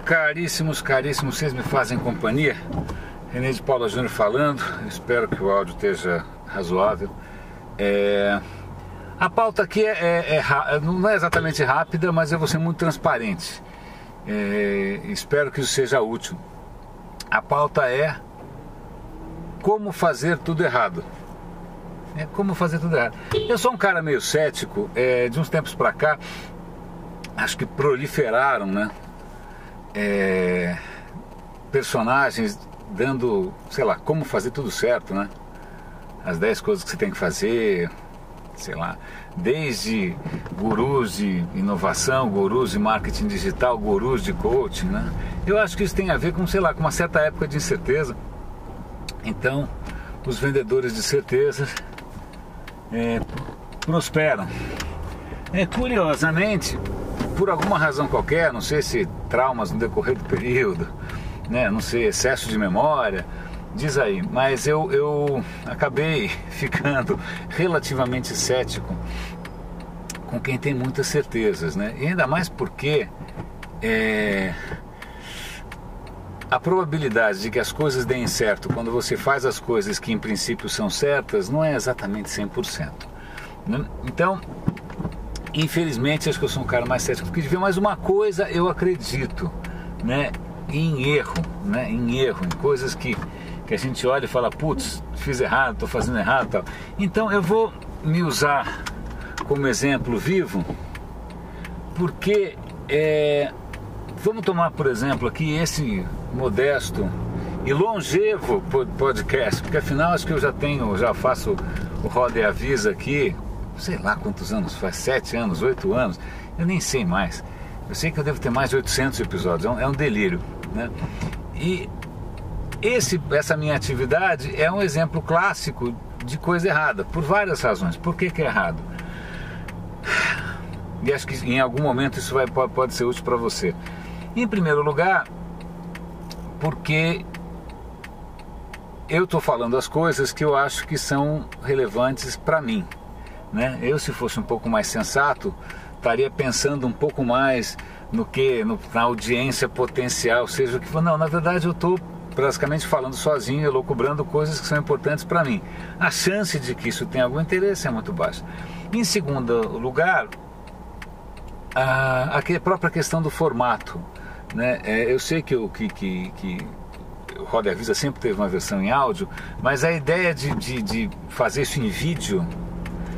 caríssimos, vocês me fazem companhia. René de Paula Júnior falando, espero que o áudio esteja razoável. A pauta aqui não é exatamente rápida, mas eu vou ser muito transparente. Espero que isso seja útil. A pauta é como fazer tudo errado. Como fazer tudo errado. Eu sou um cara meio cético, de uns tempos pra cá, acho que proliferaram, né? Personagens dando, sei lá, como fazer tudo certo, né? As 10 coisas que você tem que fazer, sei lá, desde gurus de inovação, gurus de marketing digital, gurus de coaching, né? Eu acho que isso tem a ver com, sei lá, com uma certa época de incerteza. Então, os vendedores de certeza prosperam. Curiosamente, por alguma razão qualquer, não sei se traumas no decorrer do período, né, não sei, excesso de memória, diz aí, mas eu acabei ficando relativamente cético com quem tem muitas certezas, né? E ainda mais porque a probabilidade de que as coisas deem certo quando você faz as coisas que em princípio são certas não é exatamente 100%, né? Então, infelizmente, acho que eu sou um cara mais cético do que devia, mas uma coisa eu acredito, né, em erro, em coisas que a gente olha e fala, putz, fiz errado, estou fazendo errado, tal. Então eu vou me usar como exemplo vivo, porque vamos tomar, por exemplo, aqui esse modesto e longevo podcast, porque afinal acho que eu já faço o Roda e Avisa aqui, sei lá quantos anos faz, 7 anos, 8 anos, eu nem sei mais. Eu sei que eu devo ter mais de 800 episódios, é um delírio, né? E essa minha atividade é um exemplo clássico de coisa errada, por várias razões. Por que é errado? E acho que em algum momento isso pode ser útil para você. Em primeiro lugar, porque eu estou falando as coisas que eu acho que são relevantes para mim, né? Eu, se fosse um pouco mais sensato, estaria pensando um pouco mais na audiência potencial, seja o que for. Não, na verdade eu estou praticamente falando sozinho, eu cobrando coisas que são importantes para mim. A chance de que isso tenha algum interesse é muito baixa. Em segundo lugar, a própria questão do formato, né? Eu sei que o Roda e Avisa sempre teve uma versão em áudio, mas a ideia de fazer isso em vídeo,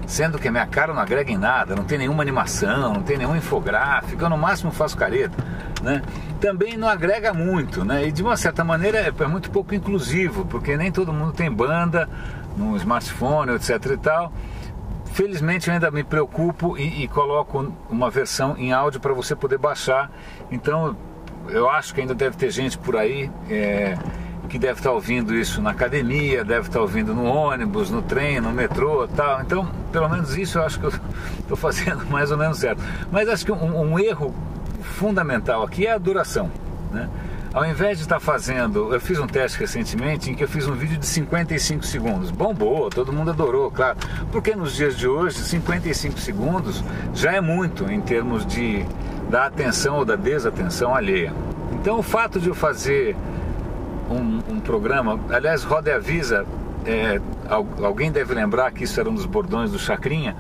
sendo que a minha cara não agrega em nada, não tem nenhuma animação, não tem nenhum infográfico, eu no máximo faço careta, né? Também não agrega muito, né? E de uma certa maneira é muito pouco inclusivo, porque nem todo mundo tem banda no smartphone, etc e tal. Felizmente eu ainda me preocupo e coloco uma versão em áudio para você poder baixar. Então eu acho que ainda deve ter gente por aí que deve estar ouvindo isso na academia, deve estar ouvindo no ônibus, no trem, no metrô, tal. Então, pelo menos isso eu acho que eu estou fazendo mais ou menos certo. Mas acho que um erro fundamental aqui é a duração, né? Ao invés de estar fazendo, eu fiz um teste recentemente em que eu fiz um vídeo de 55 segundos. Bombou, todo mundo adorou, claro. Porque nos dias de hoje, 55 segundos já é muito em termos da atenção ou da desatenção alheia. Então, o fato de eu fazer um programa, aliás, Roda e Avisa, alguém deve lembrar que isso era um dos bordões do Chacrinha,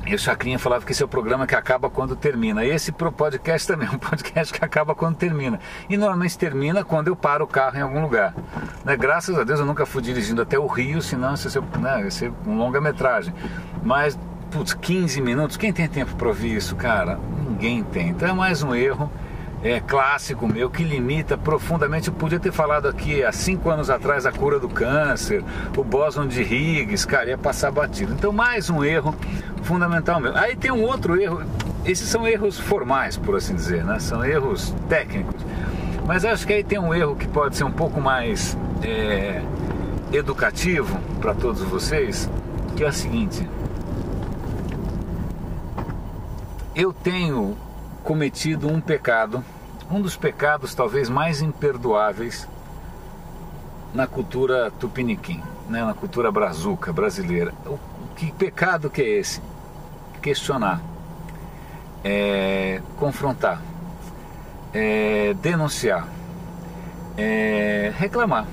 e o Chacrinha falava que esse é o programa que acaba quando termina. E esse podcast também é um podcast que acaba quando termina, e normalmente termina quando eu paro o carro em algum lugar, né? Graças a Deus eu nunca fui dirigindo até o Rio, senão ia ser um longa-metragem, mas 15 minutos, quem tem tempo para ouvir isso, cara? Ninguém tem. Então é mais um erro clássico meu, que limita profundamente. Eu podia ter falado aqui há 5 anos atrás a cura do câncer, o bóson de Higgs, cara, ia passar batido. Então mais um erro fundamental meu. Aí tem um outro erro, esses são erros formais, por assim dizer, né? São erros técnicos, mas acho que aí tem um erro que pode ser um pouco mais educativo para todos vocês, que é o seguinte: eu tenho cometido um pecado, um dos pecados talvez mais imperdoáveis na cultura tupiniquim, né? Na cultura brazuca brasileira. Que pecado que é esse? Questionar, confrontar, denunciar, reclamar.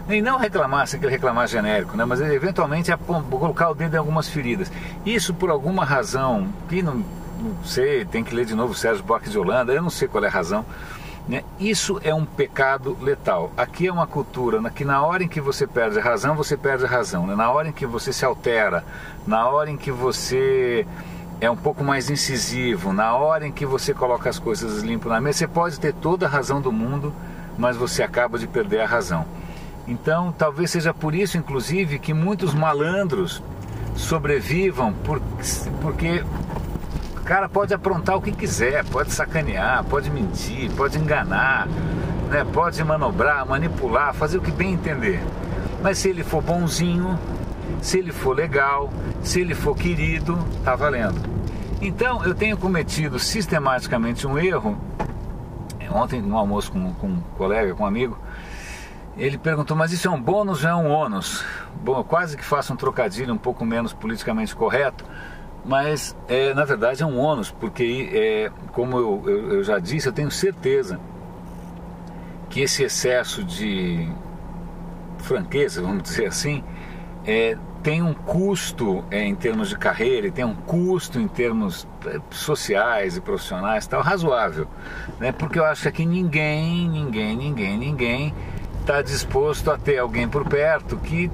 E não reclamar, sem aquele reclamar genérico, né? Mas eventualmente colocar o dedo em algumas feridas. Isso por alguma razão, que não sei, tem que ler de novo Sérgio Buarque de Holanda, eu não sei qual é a razão, né? Isso é um pecado letal. Aqui é uma cultura que na hora em que você perde a razão, você perde a razão, né? Na hora em que você se altera, na hora em que você é um pouco mais incisivo, na hora em que você coloca as coisas limpo na mesa, você pode ter toda a razão do mundo, mas você acaba de perder a razão. Então, talvez seja por isso, inclusive, que muitos malandros sobrevivam, porque o cara pode aprontar o que quiser, pode sacanear, pode mentir, pode enganar, né? Pode manobrar, manipular, fazer o que bem entender. Mas se ele for bonzinho, se ele for legal, se ele for querido, tá valendo. Então, eu tenho cometido sistematicamente um erro. Ontem, no almoço com um colega, com um amigo, ele perguntou, mas isso é um bônus ou é um ônus? Bom, eu quase que faço um trocadilho um pouco menos politicamente correto, mas na verdade é um ônus, porque como eu já disse, eu tenho certeza que esse excesso de franqueza, vamos dizer assim, tem um custo em termos de carreira, e tem um custo em termos sociais e profissionais, tal, razoável, né? Porque eu acho que aqui ninguém está disposto a ter alguém por perto que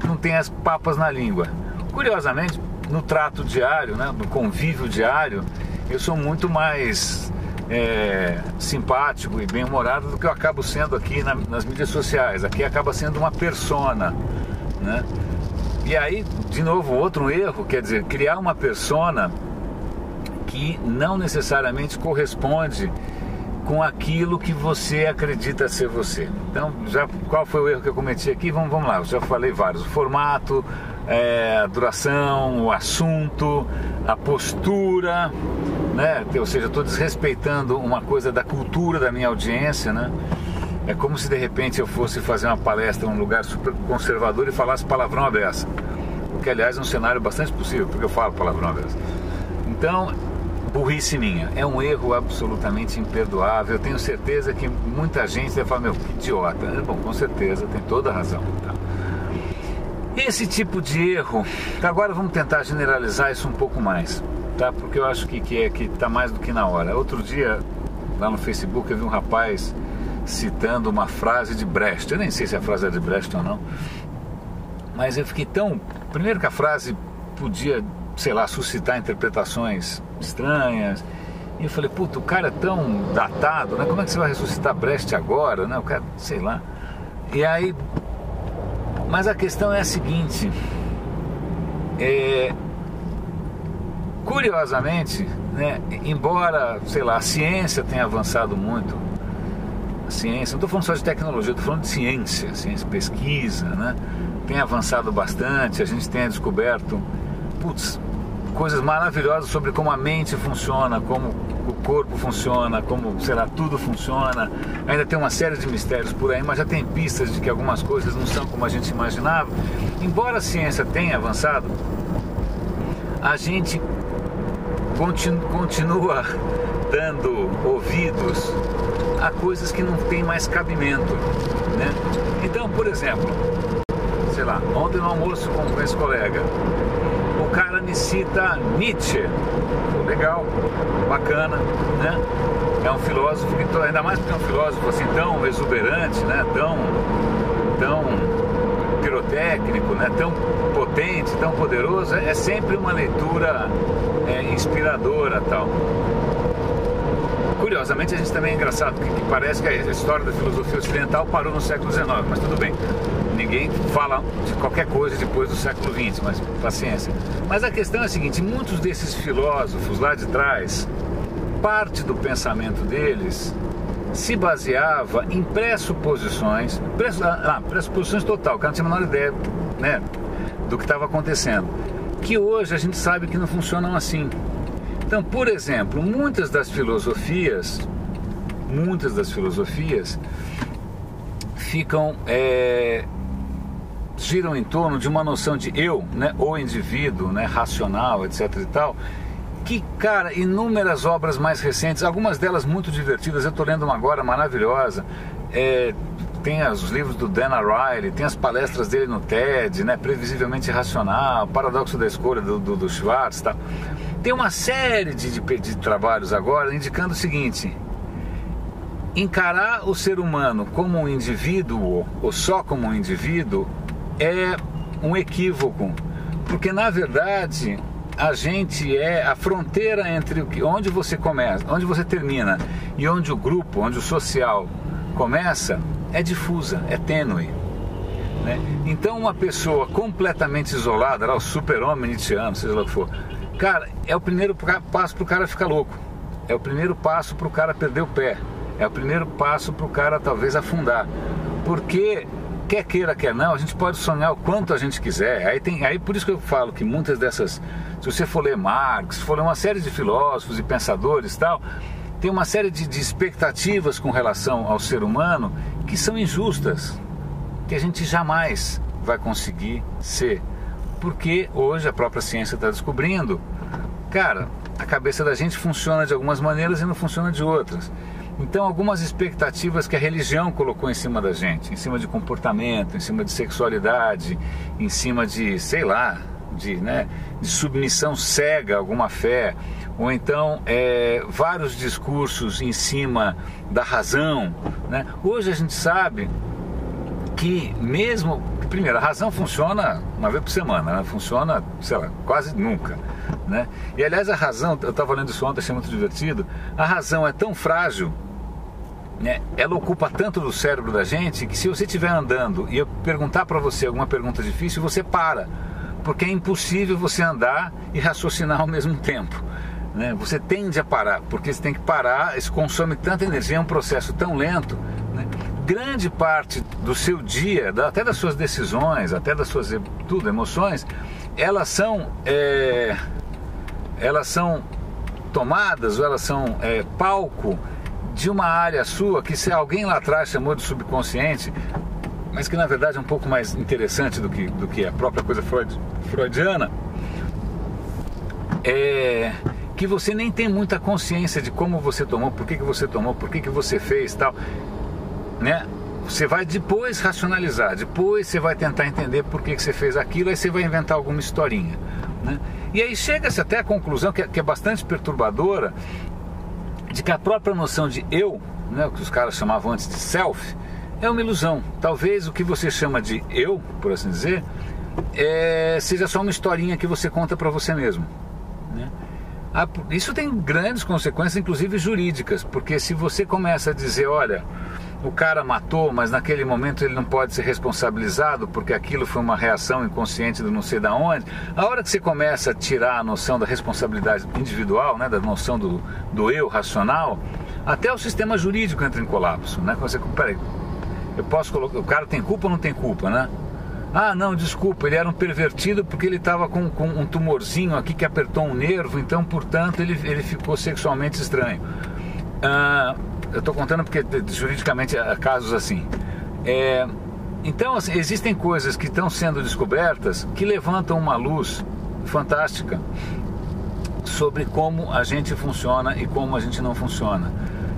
não tem as papas na língua. Curiosamente, no trato diário, né, no convívio diário, eu sou muito mais simpático e bem-humorado do que eu acabo sendo aqui nas mídias sociais. Aqui acaba sendo uma persona, né? E aí, de novo, outro erro, quer dizer, criar uma persona que não necessariamente corresponde com aquilo que você acredita ser você. Então, qual foi o erro que eu cometi aqui? Vamos lá, eu já falei vários. O formato, a duração, o assunto, a postura, né? Ou seja, eu estou desrespeitando uma coisa da cultura da minha audiência, né? É como se de repente eu fosse fazer uma palestra num lugar super conservador e falasse palavrão à beça. O que, aliás, é um cenário bastante possível, porque eu falo palavrão à beça. Então, burrice minha, é um erro absolutamente imperdoável. Eu tenho certeza que muita gente vai falar, meu, que idiota. Bom, com certeza, tem toda a razão. Tá? Esse tipo de erro, agora vamos tentar generalizar isso um pouco mais, tá? Porque eu acho que está mais do que na hora. Outro dia, lá no Facebook, eu vi um rapaz citando uma frase de Brecht. Eu nem sei se a frase é de Brecht ou não, mas eu fiquei tão... Primeiro que a frase podia, sei lá, suscitar interpretações estranhas, e eu falei, puta, o cara é tão datado, né? Como é que você vai ressuscitar Brecht agora, né? O cara, sei lá. E aí... Mas a questão é a seguinte, curiosamente, né, embora, sei lá, a ciência tenha avançado muito, a ciência, não estou falando só de tecnologia, estou falando de ciência, pesquisa, né, tem avançado bastante, a gente tem descoberto, coisas maravilhosas sobre como a mente funciona, como o corpo funciona, como, sei lá, tudo funciona. Ainda tem uma série de mistérios por aí, mas já tem pistas de que algumas coisas não são como a gente imaginava. Embora a ciência tenha avançado, a gente continua dando ouvidos a coisas que não tem mais cabimento, né? Então, por exemplo, sei lá, ontem no almoço com esse colega, o cara me cita Nietzsche. Legal, bacana, né? É um filósofo que, ainda mais porque é um filósofo assim tão exuberante, né? Tão pirotécnico, né? Tão potente, tão poderoso. É sempre uma leitura inspiradora, tal. Curiosamente, a gente também é engraçado, porque parece que a história da filosofia ocidental parou no século XIX, mas tudo bem. Ninguém fala de qualquer coisa depois do século XX, mas paciência. Mas a questão é a seguinte, muitos desses filósofos lá de trás, parte do pensamento deles se baseava em pressuposições total, o cara não tinha a menor ideia, né, do que estava acontecendo, que hoje a gente sabe que não funcionam assim. Então, por exemplo, muitas das filosofias ficam... giram em torno de uma noção de eu, né, ou indivíduo, né, racional, etc e tal, que, cara, inúmeras obras mais recentes, algumas delas muito divertidas. Eu estou lendo uma agora maravilhosa. Tem os livros do Dan Ariely, tem as palestras dele no TED, né? Previsivelmente Racional, Paradoxo da Escolha do Schwartz, tá? Tem uma série de trabalhos agora indicando o seguinte: encarar o ser humano como um indivíduo, ou só como um indivíduo, é um equívoco, porque na verdade a gente é a fronteira entre onde você começa, onde você termina e onde o grupo, onde o social começa, é difusa, é tênue, né? Então uma pessoa completamente isolada, lá, o super-homem nietzscheano, seja lá o que for, cara, é o primeiro passo para o cara ficar louco, é o primeiro passo para o cara perder o pé, é o primeiro passo para o cara talvez afundar, porque quer queira, quer não, a gente pode sonhar o quanto a gente quiser. Aí por isso que eu falo que muitas dessas, se você for ler Marx, for ler uma série de filósofos e pensadores e tal, tem uma série de expectativas com relação ao ser humano que são injustas, que a gente jamais vai conseguir ser, porque hoje a própria ciência está descobrindo, cara, a cabeça da gente funciona de algumas maneiras e não funciona de outras. Então algumas expectativas que a religião colocou em cima da gente, em cima de comportamento, em cima de sexualidade, em cima de, sei lá, de submissão cega a alguma fé, ou então vários discursos em cima da razão, né? Hoje a gente sabe que mesmo, primeiro, a razão funciona uma vez por semana, né? Funciona, sei lá, quase nunca, né? E aliás a razão, eu estava lendo isso ontem, achei muito divertido, a razão é tão frágil, né? Ela ocupa tanto do cérebro da gente que se você estiver andando e eu perguntar para você alguma pergunta difícil, você para, porque é impossível você andar e raciocinar ao mesmo tempo, né? Você tende a parar, porque você tem que parar, isso consome tanta energia, é um processo tão lento, né? Grande parte do seu dia, até das suas decisões, até das suas emoções, elas são tomadas, ou elas são palco de uma área sua que se alguém lá atrás chamou de subconsciente, mas que na verdade é um pouco mais interessante do que a própria coisa freudiana, que você nem tem muita consciência de como você tomou, por que você tomou, por que você fez, tal, né? Você vai depois racionalizar, depois você vai tentar entender por que você fez aquilo, aí você vai inventar alguma historinha, né? E aí chega-se até a conclusão que é bastante perturbadora, de que a própria noção de eu, né, o que os caras chamavam antes de self, é uma ilusão. Talvez o que você chama de eu, por assim dizer, seja só uma historinha que você conta para você mesmo, né? Isso tem grandes consequências, inclusive jurídicas, porque se você começa a dizer, olha, o cara matou, mas naquele momento ele não pode ser responsabilizado porque aquilo foi uma reação inconsciente do não sei da onde, a hora que você começa a tirar a noção da responsabilidade individual, né, da noção do eu racional, até o sistema jurídico entra em colapso, né? Você, peraí, eu posso colocar, o cara tem culpa ou não tem culpa, né? Ah, não, desculpa, ele era um pervertido porque ele estava com um tumorzinho aqui que apertou um nervo, então, portanto, ele ficou sexualmente estranho. Eu estou contando porque juridicamente há casos assim. Então, assim, existem coisas que estão sendo descobertas que levantam uma luz fantástica sobre como a gente funciona e como a gente não funciona,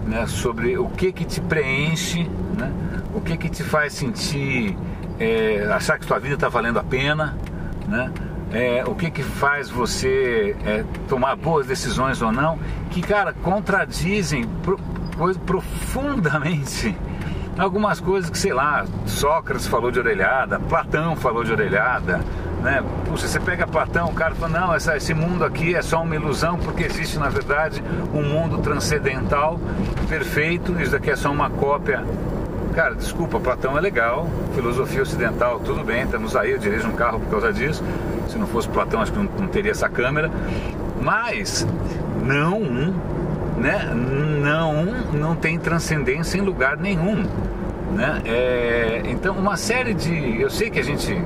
né? Sobre o que te preenche, né? O que te faz sentir, achar que sua vida está valendo a pena, né? O que faz você tomar boas decisões ou não, que, cara, contradizem profundamente algumas coisas que, sei lá, Sócrates falou de orelhada, Platão falou de orelhada, né? Puxa, você pega Platão, o cara fala, não, esse mundo aqui é só uma ilusão, porque existe na verdade um mundo transcendental perfeito, isso daqui é só uma cópia. Cara, desculpa, Platão é legal, filosofia ocidental, tudo bem, estamos aí, eu dirijo um carro por causa disso, se não fosse Platão acho que não teria essa câmera, mas não tem transcendência em lugar nenhum, né? Então uma série eu sei que a gente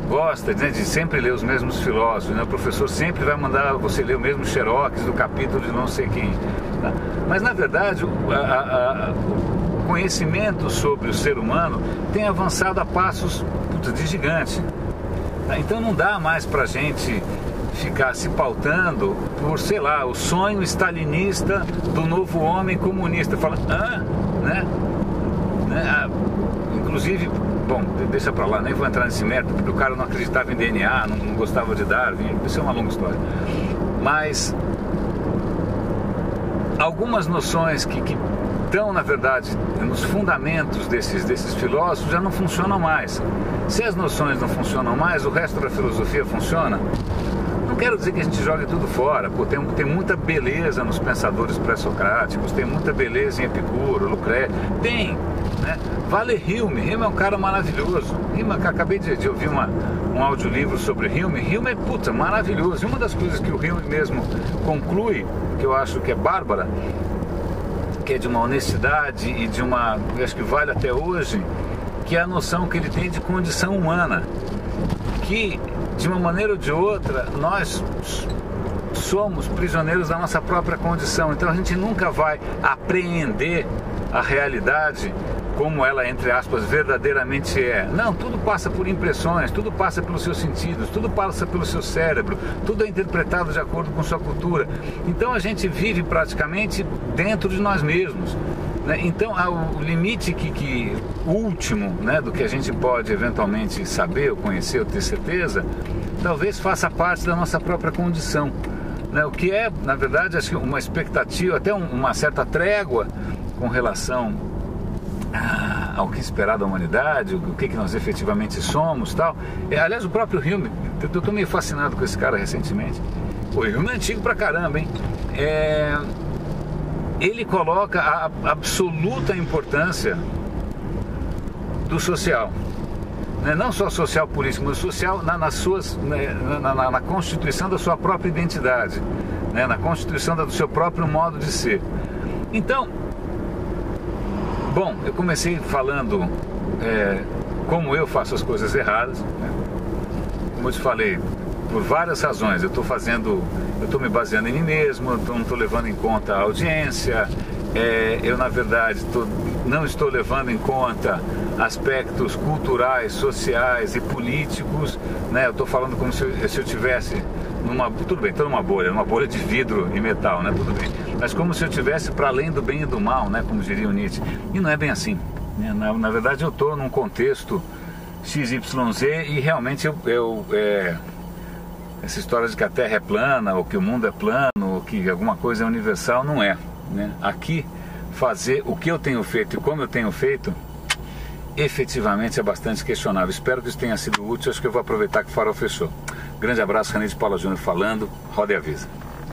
gosta, né, de sempre ler os mesmos filósofos, né? O professor sempre vai mandar você ler o mesmo xerox do capítulo de não sei quem, tá? Mas na verdade o conhecimento sobre o ser humano tem avançado a passos de gigante, tá? Então não dá mais pra gente ficar se pautando por, sei lá, o sonho stalinista do novo homem comunista. Fala, né? Inclusive, bom, deixa pra lá, nem vou entrar nesse método, porque o cara não acreditava em DNA, não gostava de Darwin, isso é uma longa história. Mas algumas noções que estão, na verdade, nos fundamentos desses filósofos já não funcionam mais. Se as noções não funcionam mais, o resto da filosofia funciona? Não quero dizer que a gente jogue tudo fora, pô, tem muita beleza nos pensadores pré-socráticos, tem muita beleza em Epicuro, Lucrécio, tem, né? Vale Hume é um cara maravilhoso. Acabei de ouvir um audiolivro sobre Hume é puta, maravilhoso. E uma das coisas que o Hume mesmo conclui, que eu acho que é bárbara, que é de uma honestidade e de uma, eu acho que vale até hoje, que é a noção que ele tem de condição humana, que de uma maneira ou de outra nós somos prisioneiros da nossa própria condição. Então a gente nunca vai apreender a realidade como ela, entre aspas, verdadeiramente é. Não, tudo passa por impressões, tudo passa pelos seus sentidos, tudo passa pelo seu cérebro, tudo é interpretado de acordo com sua cultura. Então a gente vive praticamente dentro de nós mesmos, né? Então o limite último, né, do que a gente pode eventualmente saber ou conhecer ou ter certeza, talvez faça parte da nossa própria condição, né? O que é, na verdade, acho que uma expectativa, até uma certa trégua com relação ao que esperar da humanidade, o que nós efetivamente somos, tal. Aliás, o próprio Hume, eu estou meio fascinado com esse cara recentemente. O Hume é antigo pra caramba, hein? Ele coloca a absoluta importância do social, né? Não só social político, mas social na constituição da sua própria identidade, né? Na constituição do seu próprio modo de ser. Então, bom, eu comecei falando como eu faço as coisas erradas, né? Como eu te falei, por várias razões. Eu estou me baseando em mim mesmo, não estou levando em conta a audiência, eu na verdade não estou levando em conta aspectos culturais, sociais e políticos, né? Eu estou falando como se eu tivesse tudo bem, estou numa bolha de vidro e metal, né? Tudo bem, mas como se eu tivesse para além do bem e do mal, né? Como diria o Nietzsche. E não é bem assim, né? Na verdade eu estou num contexto XYZ e realmente essa história de que a Terra é plana, ou que o mundo é plano, ou que alguma coisa é universal, não é, né? Aqui, fazer o que eu tenho feito e como eu tenho feito, efetivamente é bastante questionável. Espero que isso tenha sido útil. Acho que eu vou aproveitar que o farol fechou. Grande abraço, René de Paula Júnior falando. Roda e avisa.